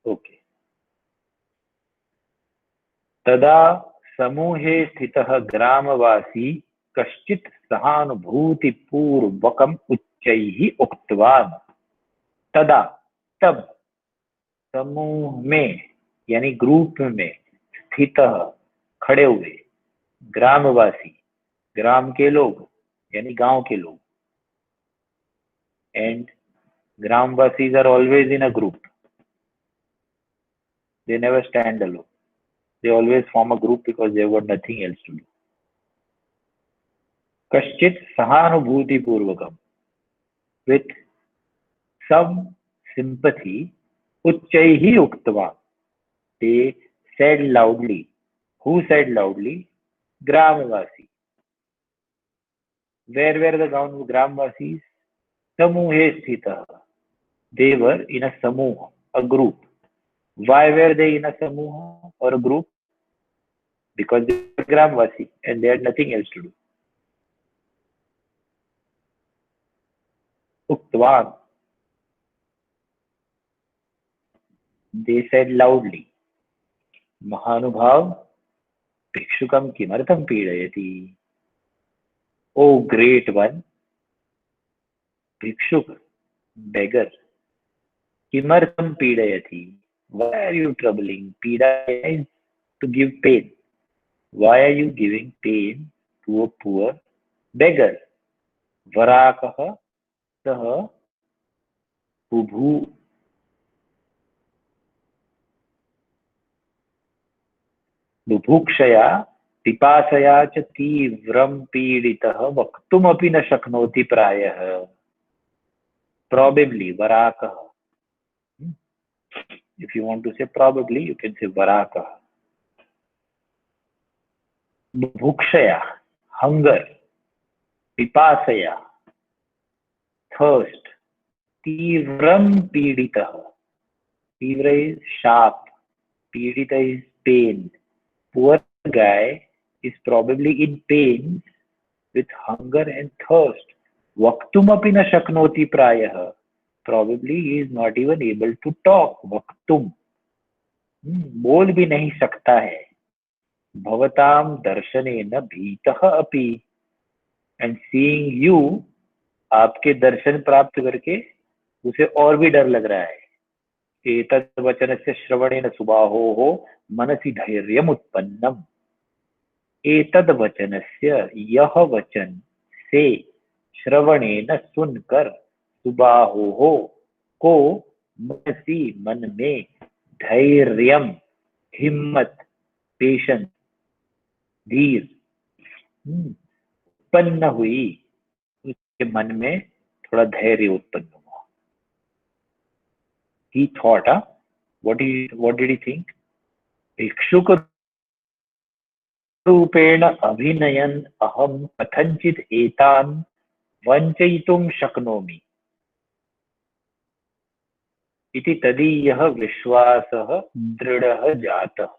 Okay. तदा समूहे स्थितः ग्रामवासी कश्चित् सहानुभूतिपूर्वकम् उच्चैः उक्तवान्। तदा, तब, समूह में यानी ग्रुप में, स्थितः खड़े हुए, ग्रामवासी ग्राम के लोग यानी गांव के लोग, एंड ग्रामवासीज are always in a group, they never stand alone, they always form a group because they've got nothing else to do. कश्चित सहानुभूतिपूर्वकम, with some sympathy, उच्चैः उक्तवान्, they said loudly. Who said loudly? ग्रामवासी. Where were the ग्रामवासीज? समूहे स्थितः, they were in a samuh, a group. Why were they in a samuh or a group? Because they were Gramvasi and they had nothing else to do. Uktvan, they said loudly. Mahanubhav, Bhikshukam kimartham pidayati. Oh great one, Bhikshuk, beggar, kimartham pidayati. Why are you troubling? Pida is to give pain. Why are you giving pain to a poor beggar? Varakah sah bubhu बुभुक्षया पिपासया च तीव्रं पीडितः वक्तुमपि न शक्नोति प्रायः. Probably, varakah. If you want to say probably, you can say varakah. Bhukshaya, hunger. Pipasaya, thirst. Tivram piditah. Tivra is sharp. Pidita is pain. Poor guy is probably in pain with hunger and thirst. Vaktum api na shaknoti prayah. Probably he is not even able to talk. Vaktum. बोल भी नहीं सकता है. भवताम दर्शनेन भीतः अपि. And seeing you, आपके दर्शन प्राप्त करके उसे और भी डर लग रहा है. एतद् वचनस्य श्रवणेन सुबाहोः मनसि धैर्यम् उत्पन्नम्. एतद् वचनस्य, यह वचन से, श्रवणेन सुनकर, सुबाहोः को, मनसि मन में, धैर्यम हिम्मत, पेशेंस, धीर, उत्पन्न हुई, उसके मन में थोड़ा धैर्य उत्पन्न हुआ. He thought, what did he think? भिक्षुक रूपेण अभिनयन अहम कथंचित एतान वंचयितुम शक्नोमि इति तदीयः विश्वासः दृढ़ः जातः.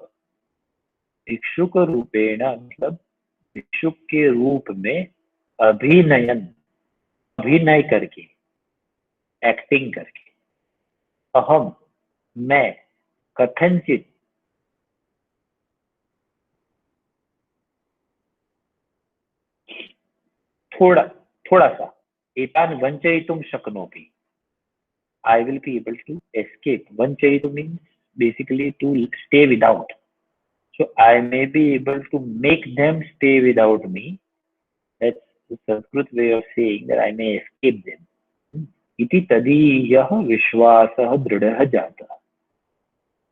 भिक्षुक रूपेण मतलब भिक्षुक के रूप में, अभिनयन, अभिनय करके, एक्टिंग करके, अहम, मैं, कथंचित, थोड़ा सा, एतान वंचयितुम शक्नोमि, I will be able to escape. Vanchayitu means basically to stay without. So I may be able to make them stay without me. That's the Sanskrit way of saying that I may escape them. इति तदीयः विश्वासः दृढ़ः जातः.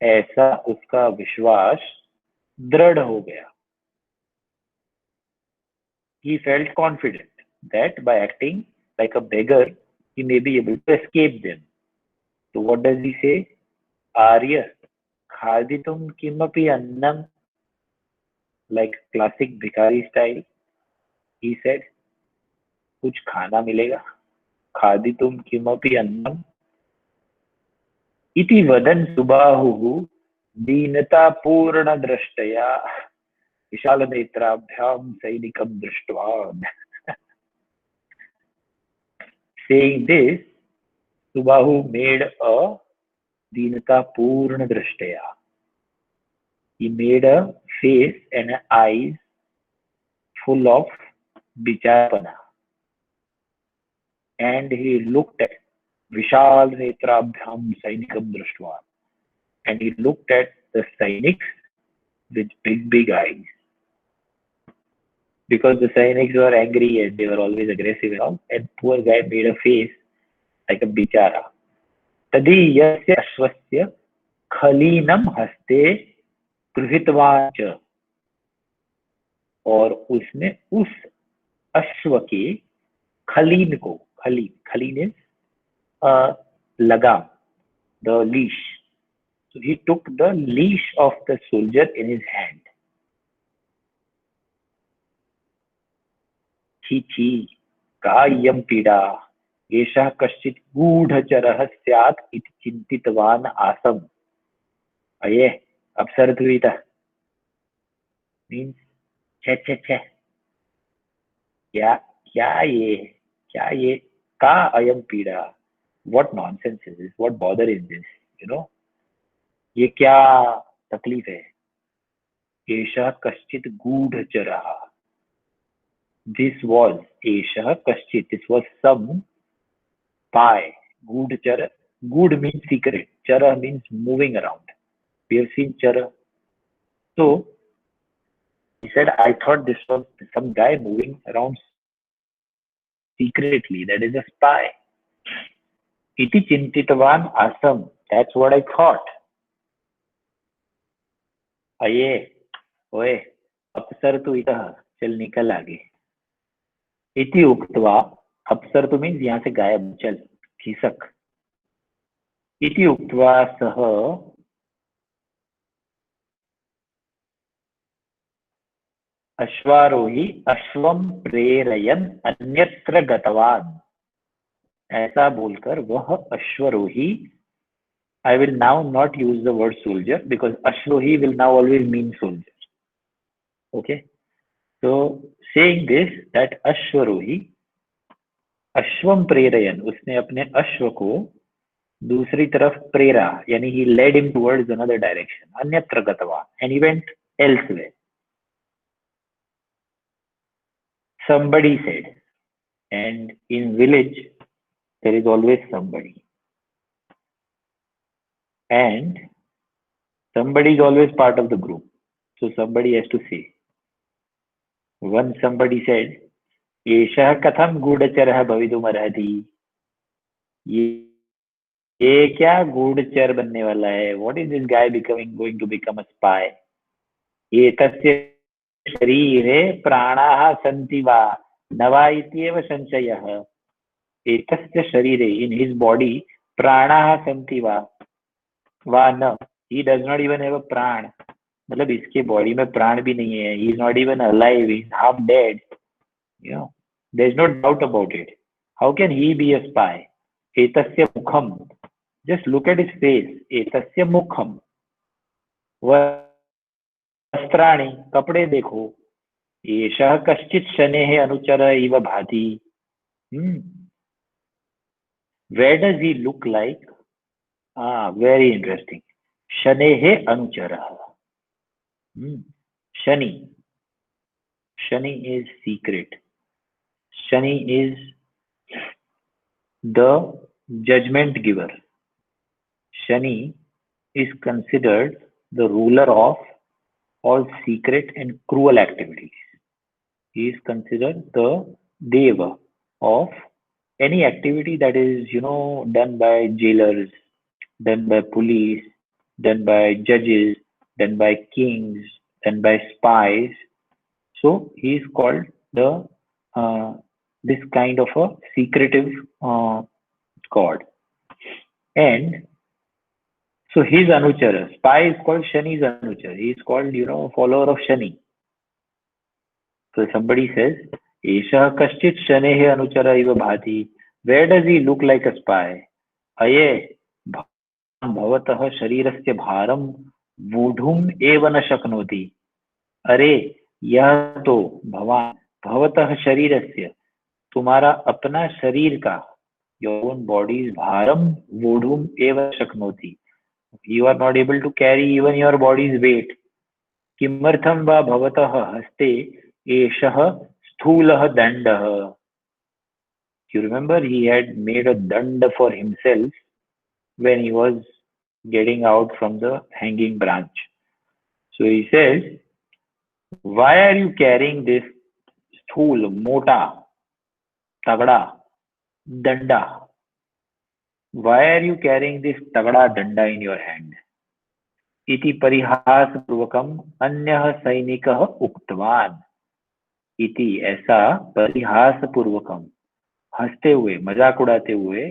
ऐसा उसका विश्वास दृढ़ हो गया. He felt confident that by acting like a beggar, he may be able to escape them. So what does he say? Arya, khaditum kimapi annam, like classic भिखारी style. He said, कुछ खाना मिलेगा. खादितुम किमपि अन्नम. इति वदन् सुबाहुः दीनता पूर्ण दृष्टया विशाल नेत्राभ्यां सैनिकं दृष्ट्वा. Saying this, Subahu made a दीनता पूर्ण दृष्टया. He made a face and eyes full of bicharapana, and he looked at Vishal Netrabhyam Sainikam Drashtva, and he looked at the Sainiks with big eyes, because the Sainiks were angry and they were always aggressive and all, and poor guy made a face like a bichara. Tadi yasya ashwasya खलीनम हस्ते गृहीतवान च, और उसने उस अश्व के खलीन को, खलीन is लगाम, the leash, so he took the leash of the soldier in his hand. छी कायं पीड़ा एषः कश्चित् गूढ़चरः स्यात् इति चिन्तितवान् आसम्. अये अप्सरद्विता मीन्स छे क्या ये का अयम पीड़ा, what nonsense is this, what bother is this, you know, ये क्या तकलीफ है. एषः कश्चित् गूढ़चरः, this was एषः कश्चित्, this was some spy. गूढ़चर, गूढ़ means secret, chara means moving around. We have seen chara. So he said, I thought this was some guy moving around secretly, that is a spy. Iti chintitavan asam, that's what I thought. अये ओए अपसरतु इतः, चल निकल आगे. इति उक्त्वा, अपसरतु means यहाँ से गायब, चल खिसक. इति उक्त्वा सः अश्वारोही अश्वम प्रेरयन अन्यत्र गतवान. ऐसा बोलकर वह अश्वरोही, I will now not use the word soldier because Ashrohi will now always mean soldier. Okay. So saying this, that Ashwarohi, Ashwam Prerayan, उसने अपने अश्व को दूसरी तरफ प्रेरा, यानी he led him towards another direction. अन्यत्र गतवान, and he went elsewhere. Somebody said, and in village there is always somebody. And somebody is always part of the group. So somebody has to say. Once somebody said, एषः कथं गूढ़चरः भवितुमर्हति, ये क्या गूढ़चर बनने वाला है. What is this guy going to become a spy? एतस्य शरीरे प्राणाः सन्ति वा न वा इत्येव संशयः. एतस्य शरीरे, in his body, प्राणाः सन्ति वा न, he does not even have a प्राण, मतलब इसके बॉडी में प्राण भी नहीं है. he is not even alive, he is half dead, you know, there is no doubt about it. How can he be a spy? एतस्य मुखम, just look at his face. एतस्य मुखम, वस्त्राणि, कपड़े देखो. एषः कश्चित् शनेः अनुचरः इव भाति. Where does he look like? Very interesting. Shanehe Anucharaha. Shani. Shani is secret. Shani is the judgment giver. Shani is considered the ruler of all secret and cruel activities. He is considered the deva of any activity that is, you know, done by jailers, done by police, done by judges, done by kings, done by spies. So he is called the this kind of a secretive god. And so his Anuchara, spy is called Shani's Anuchara. He is called, you know, follower of Shani. So somebody says, Esha Kashchit Shanehe Anuchara iva bhati. Where does he look like a spy? Aye भवतः शरीरस्य भारं वोढुम् एव न शक्नोति. अरे यह तो भवान भवतः शरीरस्य, तुम्हारा अपना शरीर का, your own body's भारम वोढुम् एव शक्नोति, You are not able to carry even your body's weight. किमर्थं वा भवतः हस्ते एषः स्थूलः दण्डः? You remember he had made a danda for himself when he was getting out from the hanging branch. So he says, why are you carrying this sthul, mota, tagda, danda? Why are you carrying this tagda danda in your hand? इति परिहासपूर्वकम् अन्यः सैनिकः उक्तवान्. इति ऐसा परिहासपूर्वकम् हंसते हुए मजाक उड़ाते हुए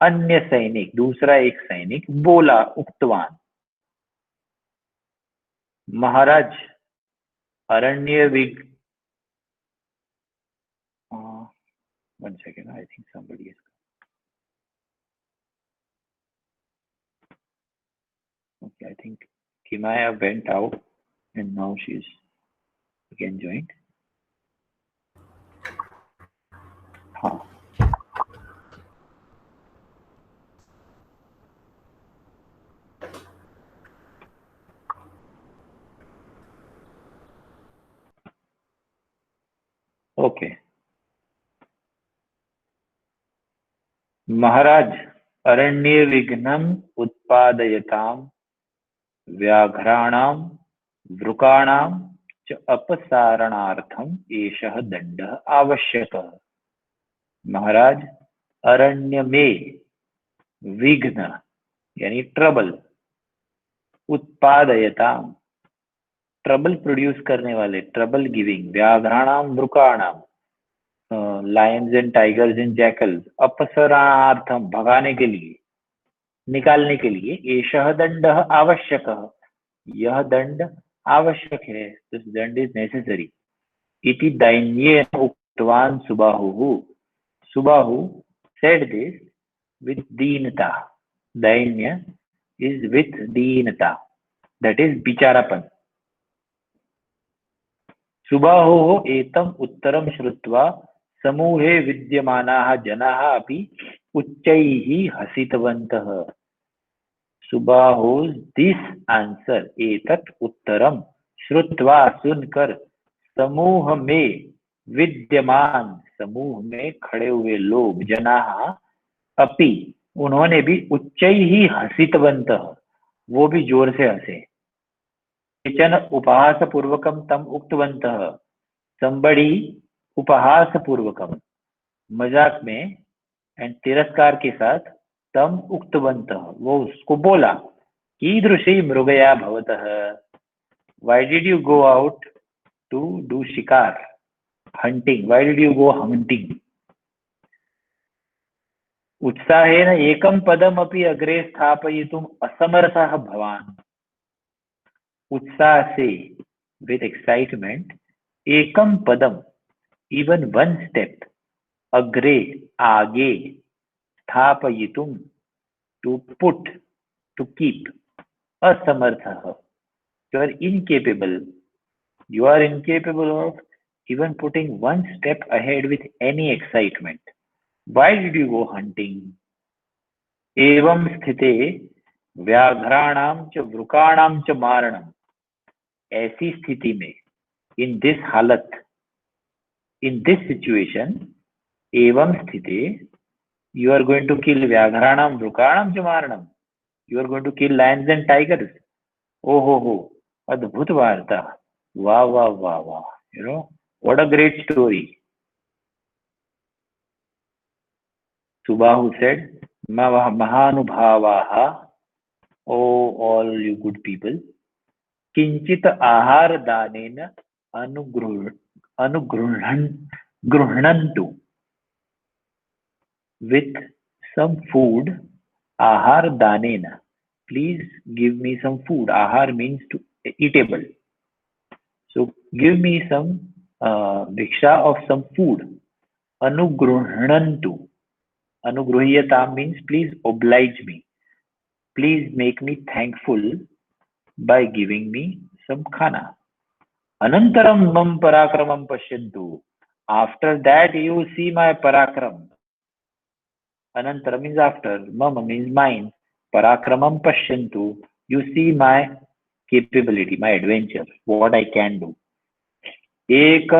अन्य सैनिक दूसरा एक सैनिक बोला उक्तवान. महाराज अरण्य wig 1 second, I think somebody is. Okay, I think Kimaya went out and now she's again joined. हाँ. Okay. महाराज अरण्ये विघ्नम् उत्पादयताम् व्याघ्राणां वृकाणां च अपसारणार्थम् एषः दण्डः आवश्यकः. महाराज अरण्य में विघ्न यानी ट्रबल, उत्पादयता ट्रबल प्रोड्यूस करने वाले, ट्रबल गिविंग, व्याघ्राणाम वृकाणाम lions and tigers and jackals, अपसरणार्थम भगाने के लिए, निकालने के लिए, एषः दंडः आवश्यकः यह दंड आवश्यक है, दिस दंड इज नेसेसरी. इति दैन्येन उक्तवान् सुबाहुः. Subahu said this with deenata. Dainya is with deenata, that is बिचारापन. सुबाहुः एतम् उत्तरं श्रुत्वा समूहे विद्यमानाः जनाः अपि उच्चैः हसितवन्तः. सुबाहुः this answer, एतत् उत्तरं श्रुत्वा सुनकर, समूह में विद्यमान समूह में खड़े हुए लोग, जनाः अपि उन्होंने भी उच्चैः हसितवन्तः वो भी जोर से हंसे. केचन उपहासपूर्वकं तम उक्तवन्तः, somebody उपहासपूर्वकं मजाक में एंड तिरस्कार के साथ, तम उक्तवन्तः वो उसको बोला, कीदृशी मृगया भवतः, why did you go out to do शिकार, hunting, why did you go hunting. उत्साहेन एकं पदमपि अग्रे स्थापयितुम् असमर्थः भवान्. उत्साह से, with excitement, Ekam Padma, even one step, अग्रे आगे, स्थापयितुम, to put, to keep, असमर्थः, you are incapable, you are incapable of even putting one step ahead with any excitement. Why did you go hunting? एवं स्थिते व्याघ्राणां च वृकाणां च मारणम. ऐसी स्थिति में, in this हालत, in this situation, एवं स्थिते, you are going to kill व्याघ्राणां वृकाणां च मारणम, you are going to kill lions and tigers. Oh ho, अद्भुत वार्ता, वाह वाह वाह वाह, you know, what a great story. Subahu said, Mahanubhavaha, oh all you good people, किंचित आहार दानेन अनुगृह्णन्तु, with some food, ahar danena, please give me some food. Ahar means to eatable, so give me some bhiksha of some food. Anugruhnantu, anugruhyata means please oblige me, please make me thankful by giving me some khana. Anantaram mam parakramam pashyantu, after that you see my parakram. Anantara means after, mama means mine, Parakramam pashyantu. You see my capability, my adventure, what I can do. एक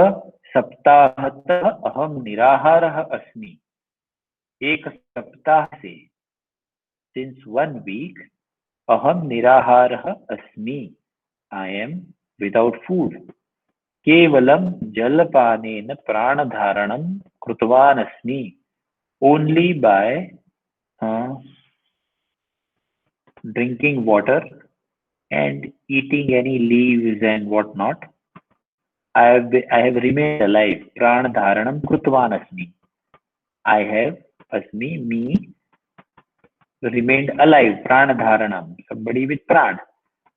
सप्ताहतः अहम निराहारः अस्मि. एक सप्ताह से, since 1 week, अहम निराहारः अस्मि. I am without food. केवलं जलपानेन प्राणधारणं कृतवान् अस्मि. Only by drinking water and eating any leaves and whatnot, I have remained alive. Pranadharanam krutvan asmi. I have asmi, me, remained alive. Pranadharanam, somebody with pran.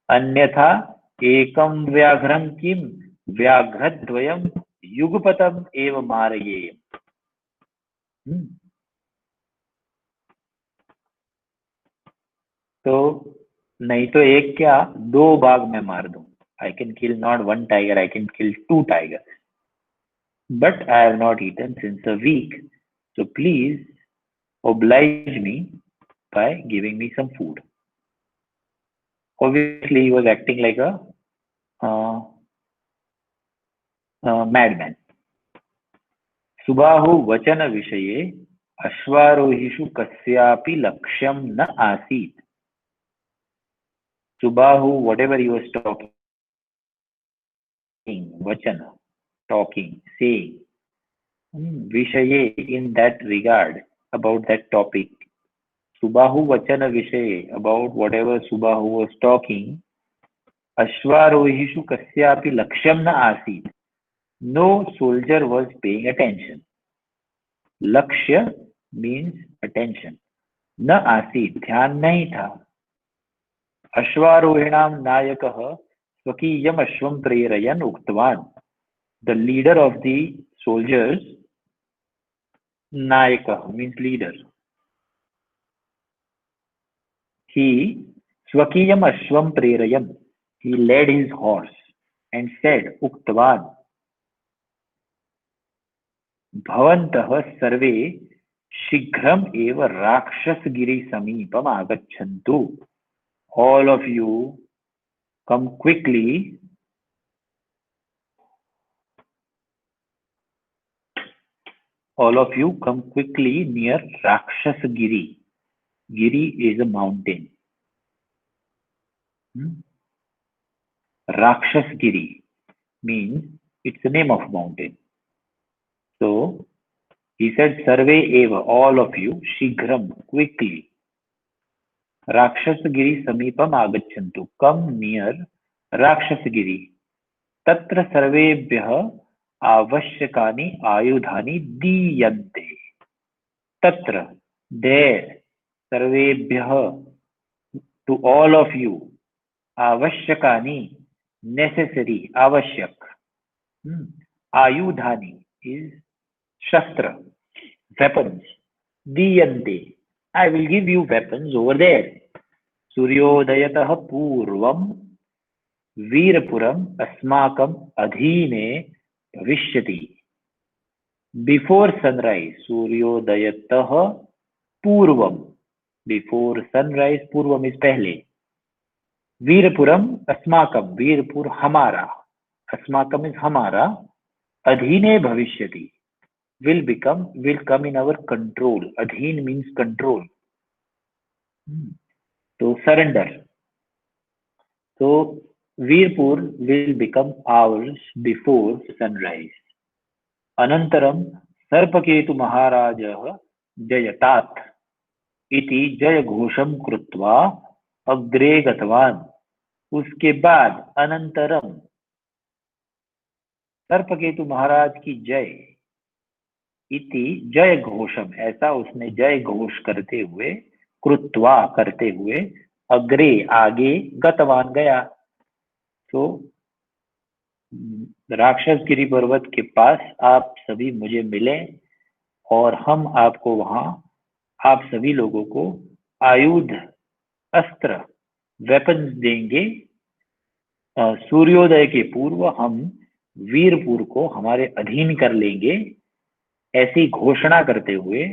Anyatha ekam vyaghram kim vyaghradvayam युगपतम एव मारये. तो नहीं तो एक क्या दो बाघ मैं मार दूं. I can kill not one tiger, I can kill 2 tigers. But I have not eaten since a week. So please oblige me by giving me some food. Obviously, he was acting like a madman. Subahu वचन विषये अश्वारोहिषु कस्यापि लक्ष्यं न आसीत्. Subahu, whatever he was talking, vachana, talking, saying, Vishaye, in that regard, about that topic, Subahu Vachana Vishaye, about whatever Subahu was talking, Ashwarohishu Kasyapi Lakshyam na Asit. No soldier was paying attention. Lakshya means attention. Na Asit, ध्यान नहीं था. Ashwarohinam Nayakah Swakiyam Ashwam Prerayan Uktvan. The leader of the soldiers, Nayaka means leader. He Swakiyam Ashwam Prerayam. He led his horse and said, Uktvan, Bhavantah Sarve Shighram Eva Rakshasgiri Samipam Agachantu. All of you come quickly. All of you come quickly near Rakshasgiri. Giri is a mountain. Rakshasgiri means it's the name of mountain. So he said, Sarve eva, all of you, Shighram, quickly. Rakshasgiri Samipam Agachantu. Come near Rakshasgiri. Tatra Sarvebhyah Avashyakani Ayudhani Diyante. Tatra, there, Sarvebhyah, to all of you, Avashyakani, necessary, Avashyak. Ayudhani is Shastra, weapons. Diyante, I will give you weapons over there. Suryodayatah Purvam Veerapuram Asmakam Adhine Bhavishyati. Before sunrise, Suryodayatah Purvam. Before sunrise, Purvam is pehle. Veerapuram Asmakam. Veerpur Hamara. Asmakam is Hamara. Adhine Bhavishyati. Will come in our control. Adhin means control. So surrender. So Veerpur will become ours before sunrise. Anantaram Sarpaketu Maharajah Jayatat iti Jaya Ghosham Krutva Agre Gatvan. उसके बाद अनंतरम सर्पकेतु महाराज की जय इति जय घोषम, ऐसा उसने जय घोष करते हुए, कृत्वा करते हुए, अग्रे आगे, गतवान गया. तो राक्षसगिरी पर्वत के पास आप सभी मुझे मिले और हम आपको वहां, आप सभी लोगों को आयुध, अस्त्र, वेपन्स देंगे. सूर्योदय के पूर्व हम वीरपुर को हमारे अधीन कर लेंगे. ऐसी घोषणा करते हुए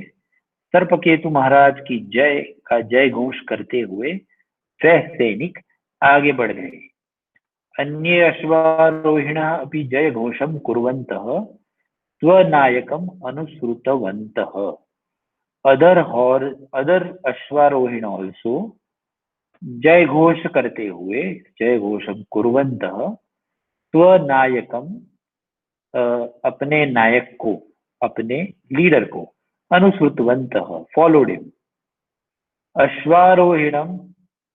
सर्पकेतु महाराज की जय का जय घोष करते हुए वह सैनिक आगे बढ़ गए। अन्ये अश्वारोहिणः अपि जय घोषं कुर्वन्तः स्वनायकम् अनुसृतवन्तः। other अश्वारोहिण also जय घोष करते हुए, जय घोषम कुर्वन्तः स्वनायकम, अपने नायक को, अपने लीडर को, अनुसृतवन्तः फॉलोड हिम।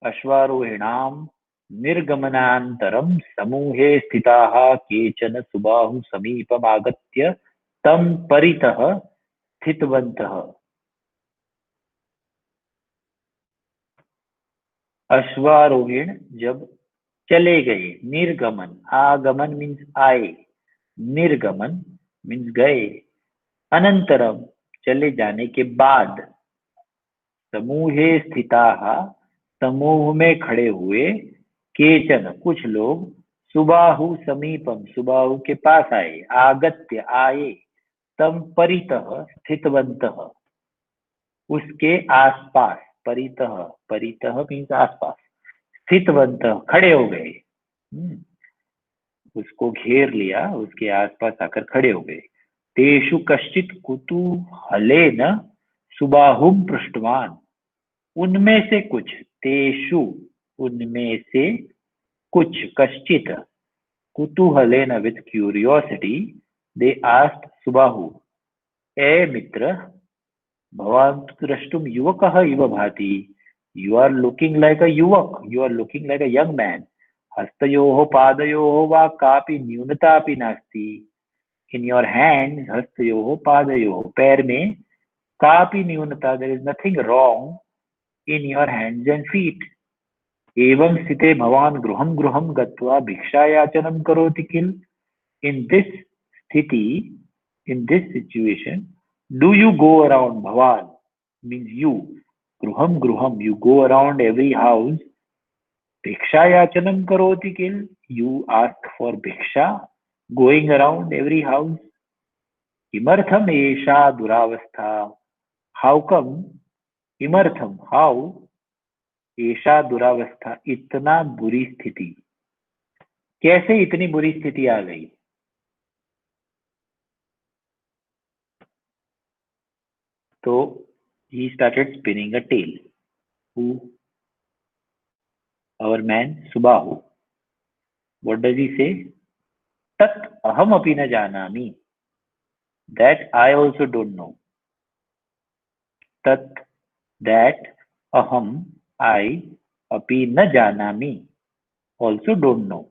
अश्वारोहिणाम निर्गमनान्तरं समूहे स्थिताः केचन सुबाहु समीपमागत्य तं परितः स्थितवन्तः। अश्वारोहिण जब चले गए, निर्गमन, आगमन मीन्स आए, निर्गमन मीन्स गए, अनंतरम चले जाने के बाद, समूहे स्थिताः समूह में खड़े हुए, केचन कुछ लोग, सुबाहु समीपम सुबाहु के पास आए, आगत्य आए, तम परितः स्थितवन्तः उसके आसपास, परितः, परितः मीन्स आसपास, स्थितवन्तः खड़े हो गए, उसको घेर लिया, उसके आसपास आकर खड़े हो गए। तेषु कश्चित कुतूहलेन सुबाहुम पृष्ठवान, उनमें से कुछ, तेषु उनमें से कुछ, कश्चित कुतूहलेन with curiosity, they asked Subahu, ए मित्र, भवान् द्रष्टुम युवकः इव भाति, you are looking like a yuvak, you are looking like a young man, हस्तयोः पादयोः वा कापि न्यूनतापि नास्ति, इन योर हैंड, हस्तयोः पादयोः, पैर में कापि न्यूनता, there is nothing wrong in your hands and feet. एवं स्थिते भवान् गृहं गृहं गत्वा भिक्षायाचनं करोति किल, इन दिस स्थिति, in this situation, do you go around, bhavan means you, gruham gruham, you go around every house, bhikshayachanam karoti kil, you ask for bhiksha, going around every house, kimartham esha duravastha, how come, kimartham, how, esha duravastha, इतना बुरी स्थिति, कैसे इतनी बुरी स्थिति आ गई। तो he started spinning a tale. Who? Our man Subahu. What does he say? Tat aham api na janami. That I also don't know. Tat, that, aham, I, api na janami, also don't know.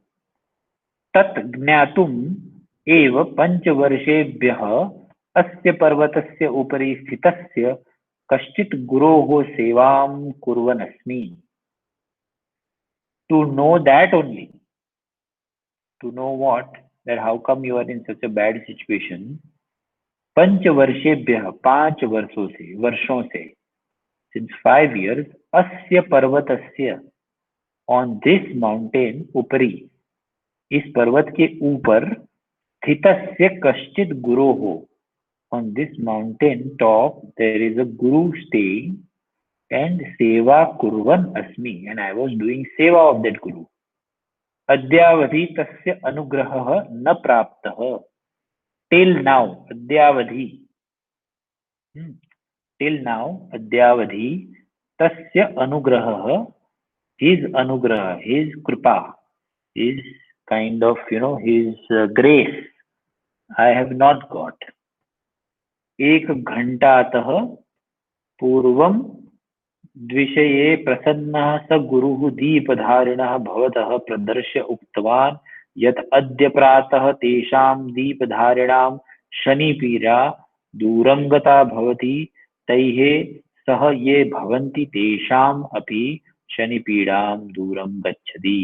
Tat ज्ञातुम एव पंचवर्षेभ्यः अस्य पर्वतस्य उपरि स्थितस्य कश्चित् गुरोः सेवां कुर्वन् अस्मि। To know that only. To know what? That how come you are in such a bad situation? पंचवर्षेभ्यः, 5 वर्षों से, since 5 years, अस्य पर्वतस्य, on this mountain, उपरि, इस पर्वत के ऊपर, स्थितस्य कश्चित् गुरोः, on this mountain top there is a guru staying, and सेवा कुर्वन् अस्मि, and I was doing सेवा of that guru. अद्यावधि तस्य अनुग्रहः न प्राप्तः, till now, अद्यावधि, till now, अद्यावधि, तस्य अनुग्रहः, his अनुग्रह, his कृपा, his kind of, his grace, I have not got. एक घंटातः पूर्वं द्विषये प्रसन्नः स गुरुः दीपधारिणः भवतः प्रदर्श्य उक्तवान् यत् अद्य प्रातः तेषां दीपधारिणां शनिपीडा दूरं गता भवति, तैः सह ये भवन्ति तेषाम् अपि शनिपीडां दूरं गच्छति।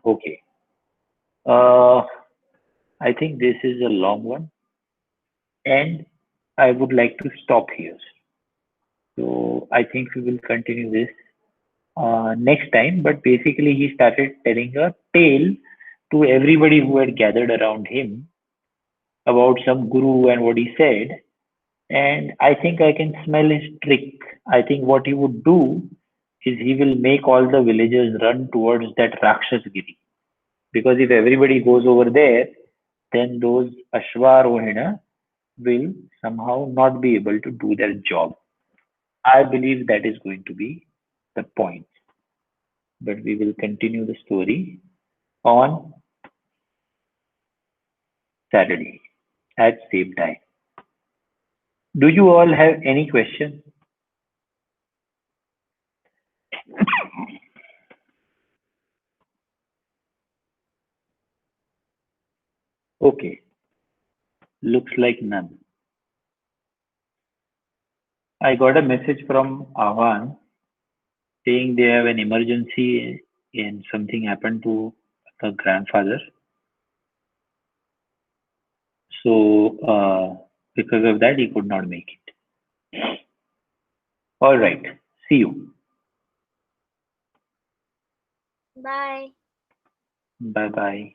Okay. I think this is a long one, and I would like to stop here. So I think we will continue this next time. But basically, he started telling a tale to everybody who had gathered around him about some guru and what he said. and I think I can smell his trick. I think what he would do is he will make all the villagers run towards that Rakshasgiri. Because if everybody goes over there, then those Ashwarohina will somehow not be able to do their job. I believe that is going to be the point. But we will continue the story on Saturday at same time. Do you all have any questions? Okay, looks like none. I got a message from Avan saying they have an emergency and something happened to the grandfather. So, because of that, he could not make it. All right. See you. Bye. Bye bye.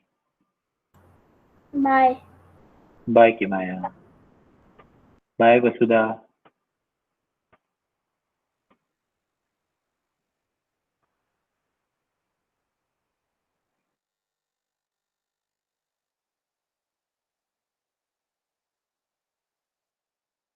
Bye. Bye, Kimaya. Bye, Vasudha.